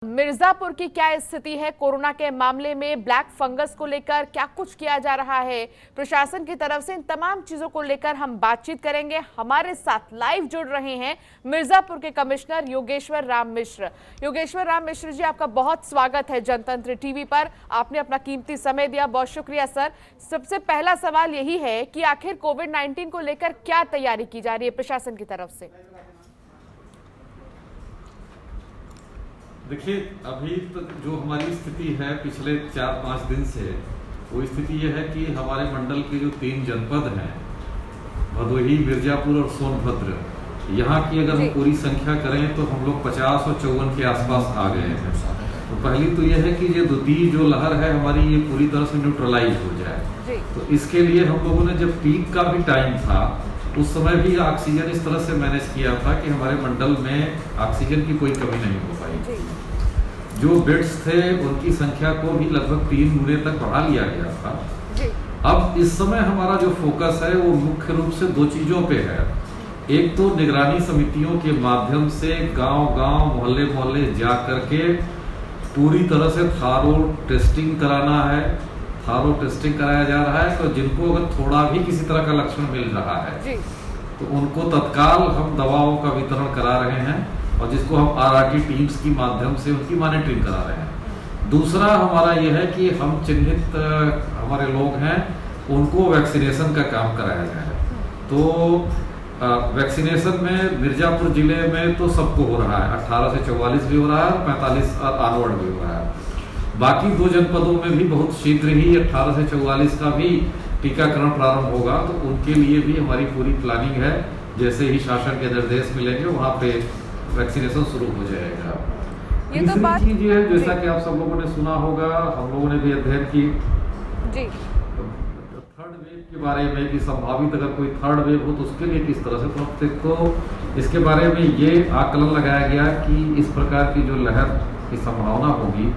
मिर्जापुर की क्या स्थिति है कोरोना के मामले में? ब्लैक फंगस को लेकर क्या कुछ किया जा रहा है प्रशासन की तरफ से? इन तमाम चीजों को लेकर हम बातचीत करेंगे। हमारे साथ लाइव जुड़ रहे हैं मिर्जापुर के कमिश्नर योगेश्वर राम मिश्र। योगेश्वर राम मिश्र जी, आपका बहुत स्वागत है जनतंत्र टीवी पर। आपने अपना कीमती समय दिया, बहुत शुक्रिया सर। सबसे पहला सवाल यही है कि आखिर कोविड-19 को लेकर क्या तैयारी की जा रही है प्रशासन की तरफ से? देखिए, अभी तक जो हमारी स्थिति है पिछले 4-5 दिन से, वो स्थिति ये है कि हमारे मंडल के जो 3 जनपद हैं, भदोही, मिर्जापुर और सोनभद्र, यहाँ की अगर हम पूरी संख्या करें तो हम लोग 50 और 54 के आसपास आ गए हैं। तो पहली तो यह है कि ये द्वितीय जो लहर है हमारी, ये पूरी तरह से न्यूट्रलाइज हो जाए। तो इसके लिए हम लोगों ने, जब पीक का भी टाइम था उस समय भी ऑक्सीजन इस तरह से मैनेज किया था कि हमारे मंडल में ऑक्सीजन की कोई कमी नहीं हो पाई। जो बेड्स थे उनकी संख्या को भी लगभग 3 गुने तक बढ़ा लिया गया था। अब इस समय हमारा जो फोकस है वो मुख्य रूप से 2 चीजों पे है। एक तो निगरानी समितियों के माध्यम से गांव-गांव, मोहल्ले-मोहल्ले जा करके पूरी तरह से थारो टेस्टिंग कराना है। थारो टेस्टिंग कराया जा रहा है, तो जिनको अगर थोड़ा भी किसी तरह का लक्षण मिल रहा है तो उनको तत्काल हम दवाओं का वितरण करा रहे हैं, और जिसको हम आरआरटी टीम्स की माध्यम से उनकी मॉनिटरिंग करा रहे हैं। दूसरा हमारा यह है कि हम चिन्हित हमारे लोग हैं उनको वैक्सीनेशन का काम कराया जाए। तो वैक्सीनेशन में मिर्जापुर जिले में तो सबको हो रहा है, 18 से 44 भी हो रहा है और 45 ऑनवर्ड भी हो रहा है। बाकी 2 जनपदों में भी बहुत शीघ्र ही 18 से 44 का भी टीकाकरण प्रारंभ होगा, तो उनके लिए भी हमारी पूरी प्लानिंग है। जैसे ही शासन के निर्देश मिलेंगे वहाँ पे वैक्सीनेशन शुरू हो जाएगा। ये तो बात चीज है, जैसा कि आप सब लोगों ने सुना होगा, हम लोगों ने भी अध्ययन की थर्ड वेव के बारे में कि संभावित अगर कोई थर्ड वेव हो तो उसके लिए किस तरह से, तो इसके बारे में ये आकलन लगाया गया कि इस प्रकार की जो लहर की संभावना होगी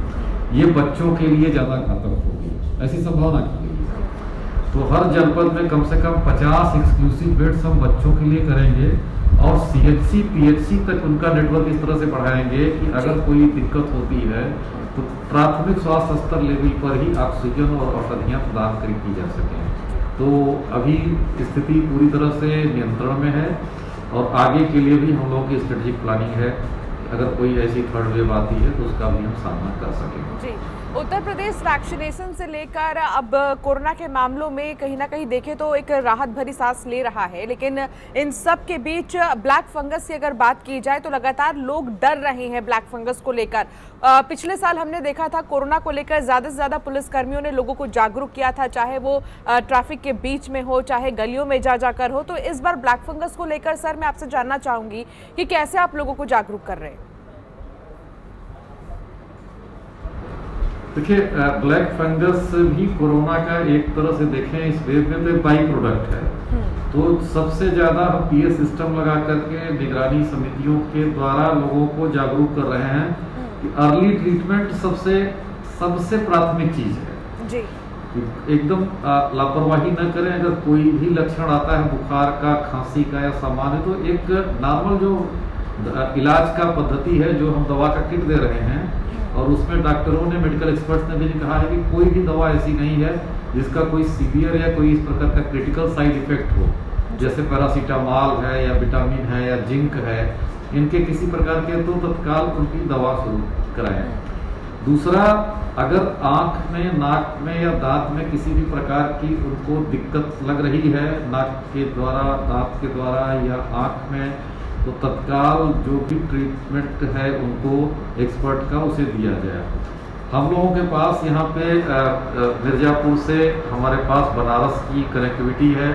ये बच्चों के लिए ज्यादा घातक होगी, ऐसी संभावना की गई है। तो हर जनपद में कम से कम 50 एक्सक्लूसिव बेड्स हम बच्चों के लिए करेंगे, और सीएचसी पीएचसी तक उनका नेटवर्क इस तरह से बढ़ाएंगे कि अगर कोई दिक्कत होती है तो प्राथमिक स्वास्थ्य स्तर लेवल पर ही ऑक्सीजन और औषधियाँ प्रदान की जा सकें। तो अभी स्थिति पूरी तरह से नियंत्रण में है, और आगे के लिए भी हम लोगों की स्ट्रेटेजिक प्लानिंग है, अगर कोई ऐसी थर्ड वेव आती है तो उसका भी हम सामना कर सकेंगे। जी, उत्तर प्रदेश वैक्सीनेशन से लेकर अब कोरोना के मामलों में कहीं ना कहीं देखें तो एक राहत भरी सांस ले रहा है, लेकिन इन सब के बीच ब्लैक फंगस की अगर बात की जाए तो लगातार लोग डर रहे हैं ब्लैक फंगस को लेकर। पिछले साल हमने देखा था कोरोना को लेकर ज्यादा से ज्यादा पुलिसकर्मियों ने लोगों को जागरूक किया था, चाहे वो ट्रैफिक के बीच में हो, चाहे गलियों में जा जाकर हो। तो इस बार ब्लैक फंगस को लेकर सर मैं आपसे जानना चाहूंगी कि कैसे आप लोगों को जागरूक कर रहे हैं? देखिए, ब्लैक फंगस भी कोरोना का एक तरह से देखें इस वेव में तो बाई प्रोडक्ट है। तो सबसे ज्यादा हम पीएस सिस्टम लगा करके निगरानी समितियों के द्वारा लोगों को जागरूक कर रहे हैं कि अर्ली ट्रीटमेंट सबसे प्राथमिक चीज है जी। एकदम लापरवाही न करें। अगर कोई भी लक्षण आता है बुखार का, खांसी का या सामान्य, तो एक नॉर्मल जो इलाज का पद्धति है, जो हम दवा का किट दे रहे हैं, और उसमें डॉक्टरों ने, मेडिकल एक्सपर्ट्स ने भी कहा है कि कोई भी दवा ऐसी नहीं है जिसका कोई सीवियर या कोई इस प्रकार का क्रिटिकल साइड इफेक्ट हो, जैसे पैरासीटामॉल है या विटामिन है या जिंक है। इनके किसी प्रकार के तो तत्काल उनकी दवा शुरू कराएं। दूसरा, अगर आंख में, नाक में या दांत में किसी भी प्रकार की उनको दिक्कत लग रही है, नाक के द्वारा, दांत के द्वारा या आंख में, तो तत्काल जो भी ट्रीटमेंट है उनको एक्सपर्ट का उसे दिया जाए। हम लोगों के पास यहाँ पे मिर्जापुर से हमारे पास बनारस की कनेक्टिविटी है,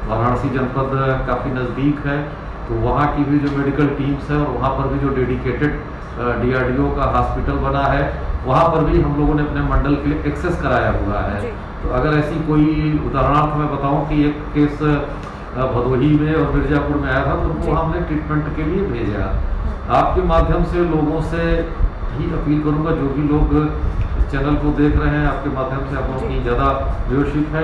वाराणसी जनपद काफ़ी नज़दीक है, तो वहाँ की भी जो मेडिकल टीम्स है, और वहाँ पर भी जो डेडिकेटेड डीआरडीओ का हॉस्पिटल बना है, वहाँ पर भी हम लोगों ने अपने मंडल के लिए एक्सेस कराया हुआ है। तो अगर ऐसी कोई, उदाहरणार्थ मैं बताऊँ कि एक केस भदोही में और मिर्जापुर में आया था, तो उनको हमने ट्रीटमेंट के लिए भेजा। आपके माध्यम से लोगों से ही अपील करूंगा, जो भी लोग इस चैनल को देख रहे हैं, आपके माध्यम से आप लोगों की ज़्यादा व्यूअरशिप है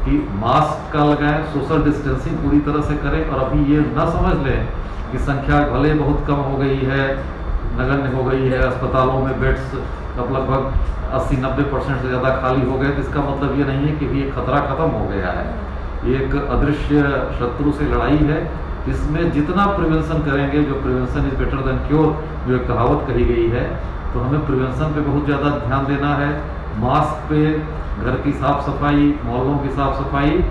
कि मास्क का लगाएं, सोशल डिस्टेंसिंग पूरी तरह से करें, और अभी ये ना समझ लें कि संख्या भले बहुत कम हो गई है, नगण्य हो गई है। अस्पतालों में बेड्स अब लगभग 80-90% से ज़्यादा खाली हो गए। तो इसका मतलब ये नहीं है कि ये खतरा खत्म हो गया है। ये एक अदृश्य शत्रु से लड़ाई है। इसमें जितना प्रिवेंशन करेंगे, जो prevention is better than cure, जो एक कहावत कही गई है, तो हमें प्रिवेंशन पे बहुत ज़्यादा ध्यान देना है। मास्क पे, घर की साफ सफाई, मोहल्लों की साफ सफाई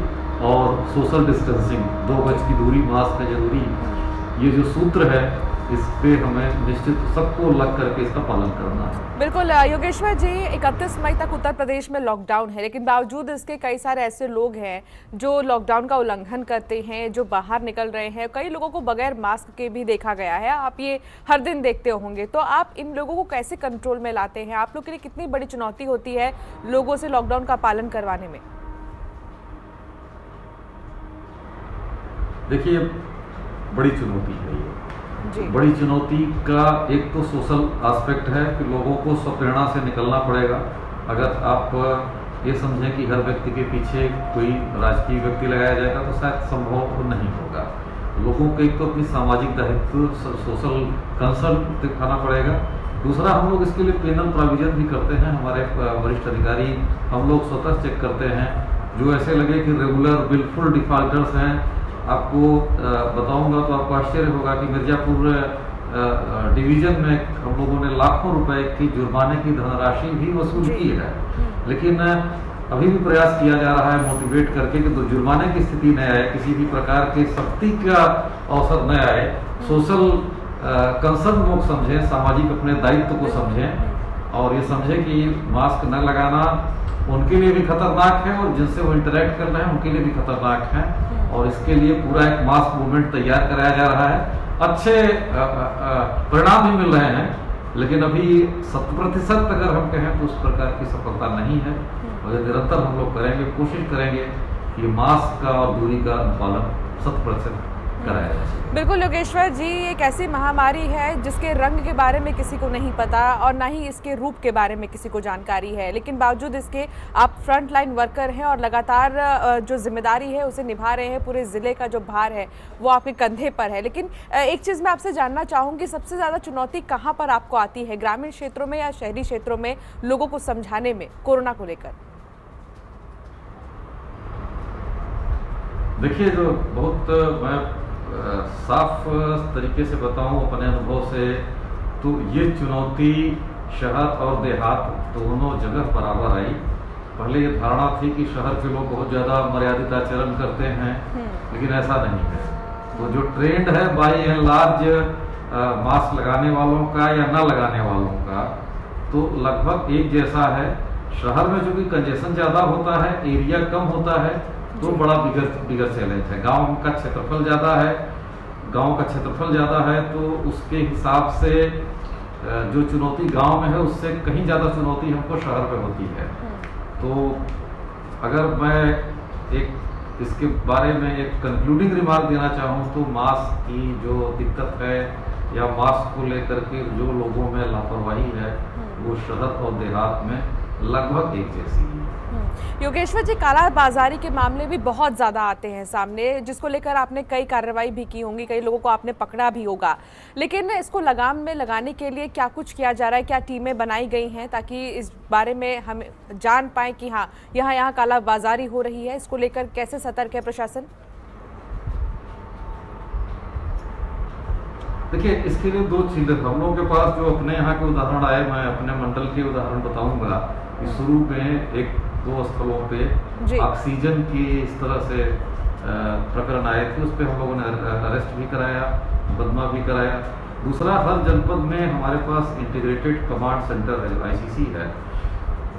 और सोशल डिस्टेंसिंग, 2 गज की दूरी, मास्क है जरूरी, ये जो सूत्र है इस पे हमें निश्चित सबको लग करके इसका पालन करना है। बिल्कुल योगेश्वर जी, 31 मई तक उत्तर प्रदेश में लॉकडाउन है, लेकिन बावजूद इसके कई सारे ऐसे लोग हैं जो लॉकडाउन का उल्लंघन करते हैं, जो बाहर निकल रहे हैं। कई लोगों को बगैर मास्क के भी देखा गया है, आप ये हर दिन देखते होंगे। तो आप इन लोगों को कैसे कंट्रोल में लाते हैं? आप लोग के लिए कितनी बड़ी चुनौती होती है लोगों से लॉकडाउन का पालन करवाने में? देखिए, बड़ी चुनौती है ये। जी। बड़ी चुनौती का एक तो सोशल एस्पेक्ट है कि लोगों को स्वप्रेरणा से निकलना पड़ेगा। अगर आप ये समझें कि हर व्यक्ति के पीछे कोई राजकीय व्यक्ति लगाया जाएगा तो शायद संभव नहीं होगा। लोगों को एक तो अपनी सामाजिक दायित्व, सोशल कंसर्न दिखाना पड़ेगा। दूसरा, हम लोग इसके लिए पेनल प्रोविजन भी करते हैं। हमारे वरिष्ठ अधिकारी, हम लोग स्वतः चेक करते हैं जो ऐसे लगे कि रेगुलर बिल्कुल डिफॉल्टर्स हैं। आपको बताऊंगा तो आपको आश्चर्य होगा कि मिर्जापुर डिवीजन में हम लोगों ने लाखों रुपए की जुर्माने की धनराशि भी वसूल की है। लेकिन अभी भी प्रयास किया जा रहा है मोटिवेट करके कि तो जुर्माने की स्थिति न आए, किसी भी प्रकार की सख्ती का अवसर न आए। सोशल कंसर्न लोग समझें, सामाजिक अपने दायित्व को समझें और ये समझें कि मास्क न लगाना उनके लिए भी खतरनाक है और जिनसे वो इंटरेक्ट कर रहे हैं उनके लिए भी खतरनाक है। और इसके लिए पूरा एक मास मूवमेंट तैयार कराया जा रहा है। अच्छे परिणाम भी मिल रहे हैं, लेकिन अभी 100% अगर हम कहें तो उस प्रकार की सफलता नहीं है। और निरंतर हम लोग करेंगे, कोशिश करेंगे कि मास्क का और दूरी का पालन 100% कराया जाए। बिल्कुल योगेश्वर जी, एक ऐसी महामारी है जिसके रंग के बारे में किसी को नहीं पता और ना ही इसके रूप के बारे में किसी को जानकारी है, लेकिन बावजूद इसके आप फ्रंट लाइन वर्कर हैं और लगातार जो जिम्मेदारी है उसे निभा रहे हैं। पूरे ज़िले का जो भार है वो आपके कंधे पर है। लेकिन एक चीज़ मैं आपसे जानना चाहूँगी, सबसे ज़्यादा चुनौती कहाँ पर आपको आती है, ग्रामीण क्षेत्रों में या शहरी क्षेत्रों में, लोगों को समझाने में कोरोना को लेकर? देखिए, जो बहुत मैं साफ तरीके से बताऊं अपने अनुभव से, तो ये चुनौती शहर और देहात दोनों जगह बराबर आई। पहले ये धारणा थी कि शहर के लोग बहुत ज़्यादा मर्यादित आचरण करते हैं, लेकिन ऐसा नहीं है। तो जो ट्रेंड है बाई एंड लार्ज मास्क लगाने वालों का या न लगाने वालों का, तो लगभग एक जैसा है। शहर में जो कि कंजेशन ज़्यादा होता है, एरिया कम होता है, तो बड़ा बिगर चैलेंज है। गांव का क्षेत्रफल ज़्यादा है, गांव का क्षेत्रफल ज़्यादा है, तो उसके हिसाब से जो चुनौती गांव में है उससे कहीं ज़्यादा चुनौती हमको शहर में होती है। तो अगर मैं एक इसके बारे में एक कंक्लूडिंग रिमार्क देना चाहूँ तो मास्क की जो दिक्कत है या मास्क को लेकर के जो लोगों में लापरवाही है वो शहर और देहात में लगभग एक जैसी है। योगेश्वर जी, कालाबाजारी के मामले भी बहुत ज़्यादा आते हैं सामने, जिसको लेकर आपने कई कार्रवाई भी की होंगी, कई लोगों को आपने पकड़ा भी होगा। लेकिन इसको लगाम में लगाने के लिए क्या कुछ किया जा रहा है? क्या टीमें बनाई गई हैं ताकि इस बारे में हम जान पाएँ कि हाँ यहाँ कालाबाजारी हो रही है? इसको लेकर कैसे सतर्क है प्रशासन? देखिए, इसके लिए 2 चीज़ें हम लोगों के पास जो अपने यहाँ के उदाहरण आए, मैं अपने मंडल के उदाहरण बताऊंगा कि शुरू में 1-2 स्थलों पे ऑक्सीजन की इस तरह से प्रकरण आए थे। उस पर हम लोगों ने अरेस्ट भी कराया, मुकदमा भी कराया। दूसरा, हर जनपद में हमारे पास इंटीग्रेटेड कमांड सेंटर है, ICC है,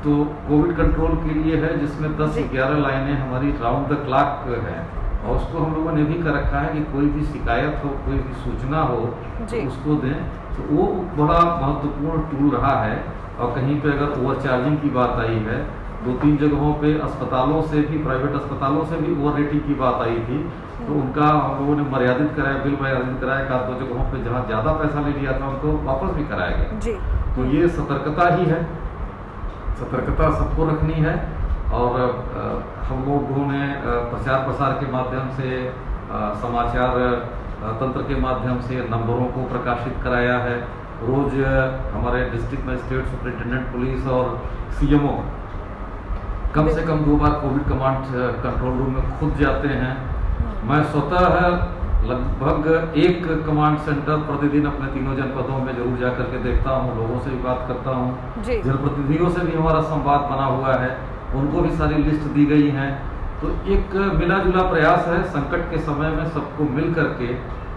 तो कोविड कंट्रोल के लिए है, जिसमें 10-11 लाइनें हमारी राउंड द क्लॉक हैं। और उसको हम लोगों ने भी कर रखा है कि कोई भी शिकायत हो, कोई भी सूचना हो तो उसको दें। तो वो बड़ा महत्वपूर्ण टूल रहा है। और कहीं पे अगर ओवरचार्जिंग की बात आई है, 2-3 जगहों पे अस्पतालों से भी, प्राइवेट अस्पतालों से भी ओवर रेटिंग की बात आई थी, तो उनका हम लोगों ने मर्यादित कराया, बिल मर्यादित कराया। 1-2 जगहों पे जहाँ ज़्यादा पैसा ले लिया था उनको वापस भी कराया गया। तो ये सतर्कता ही है, सतर्कता सबको रखनी है। और हम लोगों ने प्रचार प्रसार के माध्यम से, समाचार तंत्र के माध्यम से नंबरों को प्रकाशित कराया है रोज हमारे डिस्ट्रिक्ट मजिस्ट्रेट, सुपरिटेंडेंट पुलिस और सीएमओ कम से कम 2 बार कोविड कमांड कंट्रोल रूम में खुद जाते हैं। मैं स्वतः लगभग 1 कमांड सेंटर प्रतिदिन अपने 3 जनपदों में जरूर जा करके देखता हूँ, लोगों से भी बात करता हूँ, जनप्रतिनिधियों से भी हमारा संवाद बना हुआ है, उनको भी सारी लिस्ट दी गई हैं। तो एक मिला जुला प्रयास है, संकट के समय में सबको मिल करके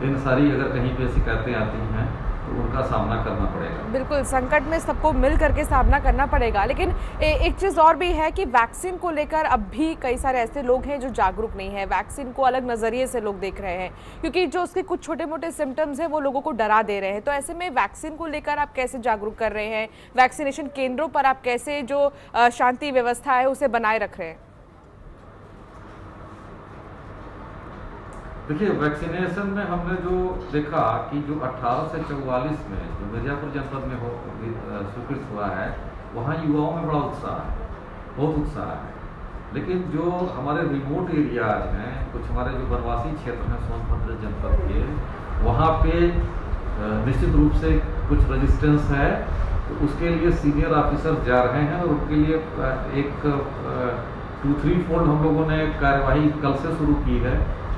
इन सारी अगर कहीं पे शिकायतें आती हैं तो उनका सामना करना पड़ेगा। बिल्कुल, संकट में सबको मिल करके सामना करना पड़ेगा। लेकिन एक चीज़ और भी है कि वैक्सीन को लेकर अब भी कई सारे ऐसे लोग हैं जो जागरूक नहीं है, वैक्सीन को अलग नज़रिए से लोग देख रहे हैं, क्योंकि जो उसके कुछ छोटे मोटे सिम्टम्स हैं वो लोगों को डरा दे रहे हैं। तो ऐसे में वैक्सीन को लेकर आप कैसे जागरूक कर रहे हैं? वैक्सीनेशन केंद्रों पर आप कैसे जो शांति व्यवस्था है उसे बनाए रख रहे हैं? देखिए, वैक्सीनेशन में हमने जो देखा कि जो 18 से 44 में जो मिर्जापुर जनपद में स्वीकृत हुआ है, वहाँ युवाओं में बड़ा उत्साह है, बहुत उत्साह है। लेकिन जो हमारे रिमोट एरियाज हैं, कुछ हमारे जो वनवासी क्षेत्र हैं सोनभद्र जनपद के, वहाँ पे निश्चित रूप से कुछ रेजिस्टेंस है। तो उसके लिए सीनियर ऑफिसर जा रहे हैं और उनके लिए एक 2-3 फोल्ड हम लोगों ने कार्यवाही कल से शुरू की है।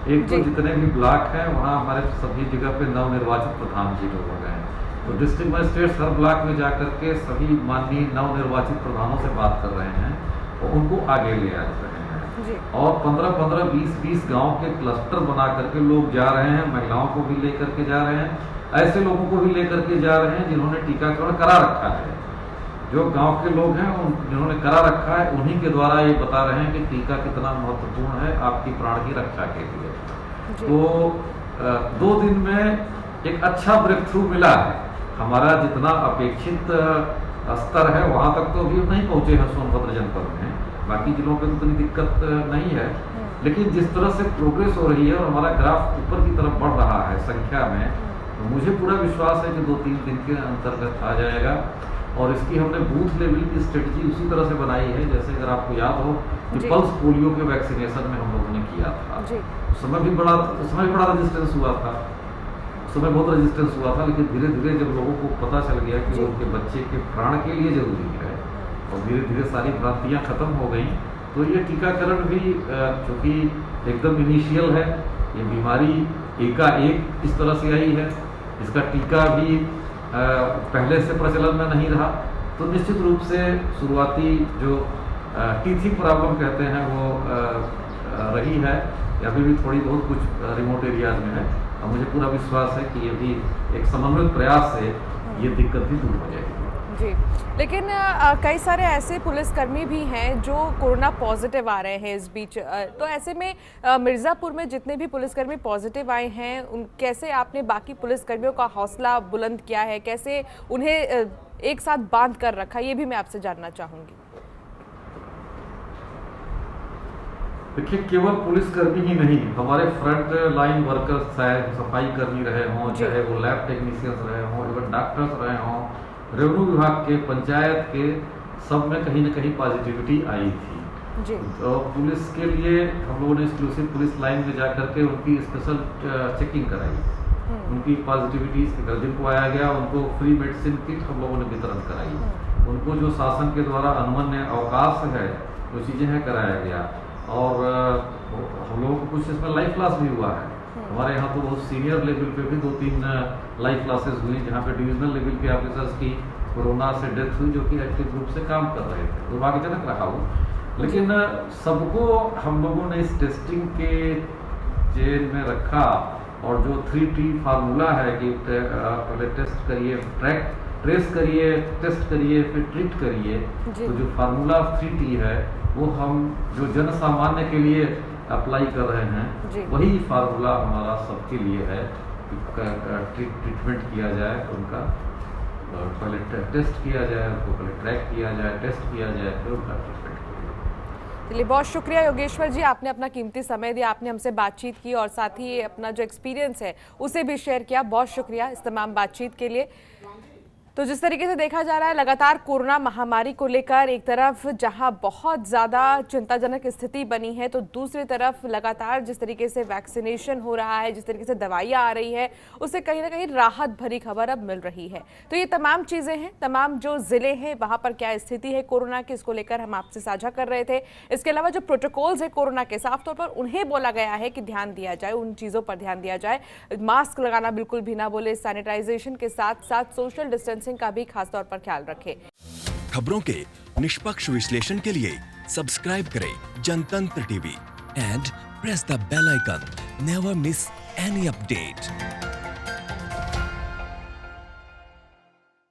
एक तो जितने भी ब्लॉक हैं वहाँ हमारे सभी जगह पे नवनिर्वाचित प्रधान जी लोग हो गए हैं, तो डिस्ट्रिक्ट मजिस्ट्रेट हर ब्लॉक में जाकर के सभी माननीय नवनिर्वाचित प्रधानों से बात कर रहे हैं और उनको आगे ले आ रहे हैं। और 15-15, 20-20 गाँव के क्लस्टर बना करके लोग जा रहे हैं, महिलाओं को भी लेकर के जा रहे हैं, ऐसे लोगों को भी लेकर के जा रहे हैं जिन्होंने टीकाकरण करा रखा है। जो गांव के लोग हैं जिन्होंने करा रखा है उन्हीं के द्वारा ये बता रहे हैं कि टीका कितना महत्वपूर्ण है आपकी प्राण की रक्षा के लिए। तो 2 दिन में एक अच्छा ब्रेक थ्रू मिला है। हमारा जितना अपेक्षित स्तर है वहां तक तो अभी नहीं पहुंचे हैं सोनभद्र जनपद में, बाकी जिलों पे तो इतनी दिक्कत नहीं है। लेकिन जिस तरह से प्रोग्रेस हो रही है और हमारा ग्राफ ऊपर की तरफ बढ़ रहा है संख्या में, तो मुझे पूरा विश्वास है कि 2-3 दिन के अंतर्गत आ जाएगा। और इसकी हमने बूथ लेवल की स्ट्रेटजी उसी तरह से बनाई है, जैसे अगर आपको याद हो कि पल्स पोलियो के वैक्सीनेशन में हम लोगों ने किया था, उस समय भी बड़ा रेजिस्टेंस हुआ था, उस समय बहुत रेजिस्टेंस हुआ था। लेकिन धीरे धीरे जब लोगों को पता चल गया कि उनके बच्चे के प्राण के लिए जरूरी है और धीरे धीरे सारी भ्रांतियाँ खत्म हो गई, तो ये टीकाकरण भी चूँकि एकदम इनिशियल है, ये बीमारी एकाएक इस तरह से आई है, इसका टीका भी पहले से प्रचलन में नहीं रहा, तो निश्चित रूप से शुरुआती जो टीथिंग प्रॉब्लम कहते हैं वो रही है, अभी भी थोड़ी बहुत कुछ रिमोट एरियाज में है। और मुझे पूरा विश्वास है कि ये भी एक समन्वित प्रयास से ये दिक्कत भी दूर हो जाएगी। जी, लेकिन कई सारे ऐसे पुलिसकर्मी भी हैं जो कोरोना पॉजिटिव आ रहे हैं इस बीच। तो ऐसे में मिर्ज़ापुर में जितने भी पुलिसकर्मी पॉजिटिव आए हैं, कैसे आपने बाकी पुलिसकर्मियों का हौसला बुलंद किया है, कैसे उन्हें एक साथ बांध कर रखा, ये भी मैं आपसे जानना चाहूँगी। देखिए, केवल पुलिसकर्मी ही नहीं, हमारे फ्रंट लाइन वर्कर्स, चाहे सफाई कर्मी रहे हों, चाहे वो लैब टेक्नीशियंस रहे हों, इवन डॉक्टर्स रहे हों, रेवेन्यू विभाग के, पंचायत के, सब में कहीं ना कहीं पॉजिटिविटी आई थी। तो पुलिस के लिए हम लोगों ने एक्सक्लूसिव पुलिस लाइन में जाकर के उनकी स्पेशल चेकिंग कराई, उनकी पॉजिटिविटी जिनको आया गया उनको फ्री मेडिसिन किट हम लोगों ने वितरण कराई, उनको जो शासन के द्वारा अनुमन्य अवकाश है जो चीज़ें हैं कराया गया। और हम लोगों को कुछ इसमें लाइव क्लास भी हुआ है। हमारे यहाँ तो बहुत सीनियर लेवल पे भी 2-3 लाइव क्लासेस हुई जहाँ पे डिविजनल लेवल के ऑफिसर्स की कोरोना से डेथ हुई, जो कि एक्टिव रूप से काम कर रहे थे। दुर्भाग्यजनक रहा वो, लेकिन सबको हम लोगों ने इस टेस्टिंग के चेन में रखा। और जो 3T फार्मूला है कि पहले टेस्ट करिए, ट्रेस करिए, टेस्ट करिए, फिर ट्रीट करिए, तो जो फार्मूला 3T है वो हम जो जन सामान्य के लिए अप्लाई कर रहे हैं, वही फार्मूला हमारा सबके लिए है। ट्रीटमेंट किया जाए उनका, पहले टेस्ट किया जाए, उनको पहले ट्रैक किया जाए, टेस्ट किया जाए, फिर उनका ट्रीटमेंट किया जाए। चलिए, बहुत शुक्रिया योगेश्वर जी, आपने अपना कीमती समय दिया, आपने हमसे बातचीत की और साथ ही अपना जो एक्सपीरियंस है उसे भी शेयर किया। बहुत शुक्रिया इस तमाम बातचीत के लिए। तो जिस तरीके से देखा जा रहा है लगातार कोरोना महामारी को लेकर एक तरफ जहां बहुत ज़्यादा चिंताजनक स्थिति बनी है, तो दूसरी तरफ लगातार जिस तरीके से वैक्सीनेशन हो रहा है, जिस तरीके से दवाइयां आ रही है, उससे कहीं ना कहीं राहत भरी खबर अब मिल रही है। तो ये तमाम चीज़ें हैं, तमाम जो ज़िले हैं वहां पर क्या स्थिति है कोरोना की, इसको लेकर हम आपसे साझा कर रहे थे। इसके अलावा जो प्रोटोकॉल्स है कोरोना के, साफ तौर पर उन्हें बोला गया है कि ध्यान दिया जाए, उन चीज़ों पर ध्यान दिया जाए। मास्क लगाना बिल्कुल भी ना बोले, सैनिटाइजेशन के साथ साथ सोशल डिस्टेंसिंग का भी खास तौर पर ख्याल रखें। खबरों के निष्पक्ष विश्लेषण के लिए सब्सक्राइब करें Jantantra TV and press the bell icon. Never miss any update.